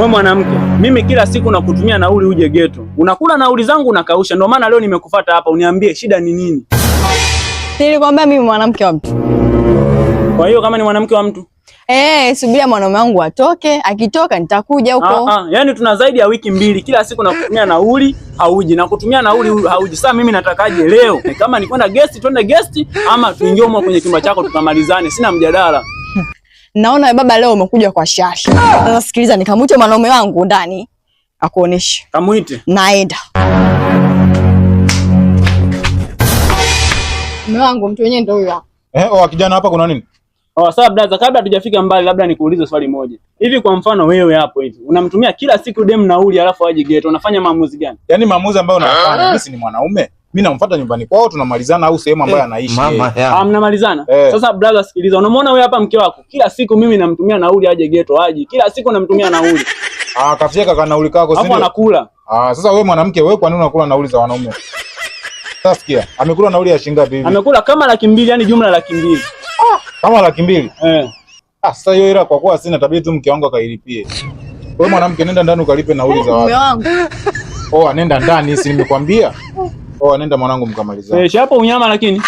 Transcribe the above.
Wewe mwanamke, mimi kila siku nakutumia nauli uje geto. Unakula nauli zangu unakausha. Ndio maana leo nimekufuata hapa uniambie shida ni nini? Nilikwambia mimi mwanamke wa mtu. Kwa hiyo kama ni mwanamke wa mtu? Subiria mwanaume wangu atoke, akitoka nitakuja huko. Yaani tuna zaidi ya wiki mbili kila siku nakutumia nauli hauji, nakutumia nauli hauji. Sasa mimi natakaje leo? Kama ni kwenda guest twende guest ama tuingie huko kwenye chumba chako tukamalizane. Sina mjadala. Naona baba leo umekuja kwa shashi. Sasa sikiliza, nikamwite mwanaume wangu ndani akuoneshe. Kamuite. Naenda. Mume wangu mtu wenyewe ndio huyo hapa. Kijana hapa kuna nini? Sawa brother, kabla hatujafika mbali labda nikuulize swali moja. Hivi kwa mfano wewe hapo hivi, unamtumia kila siku dem nauli alafu aje geto, unafanya maamuzi gani? Yaani maamuzi ambayo unafanya, mimi si ni mwanaume. Mimi namfuata nyumbani kwao tunamalizana au sehemu ambayo anaishi. Mnamalizana? Sasa brother sikiliza, unamwona wewe hapa mke wako, kila siku mimi namtumia nauli aje geto aje. Kila siku namtumia nauli. Kafyeka kana nauli kako sio? Hapo anakula. Sasa wewe mwanamke, wewe kwa nini unakula nauli za wanaume? Sasa sikia, amekula nauli ya shilingi ngapi hivi? Amekula kama 200,000, yani jumla 200,000. Kama 200,000? Sasa hiyo ila kwa kuwa sina tabia tu mke wangu akailipie. Wewe mwanamke nenda ndani ukalipe nauli za watu. Mume wangu. Nenda ndani, si nimekwambia? Nenda mwanangu mkamalizane. Hapo unyama lakini.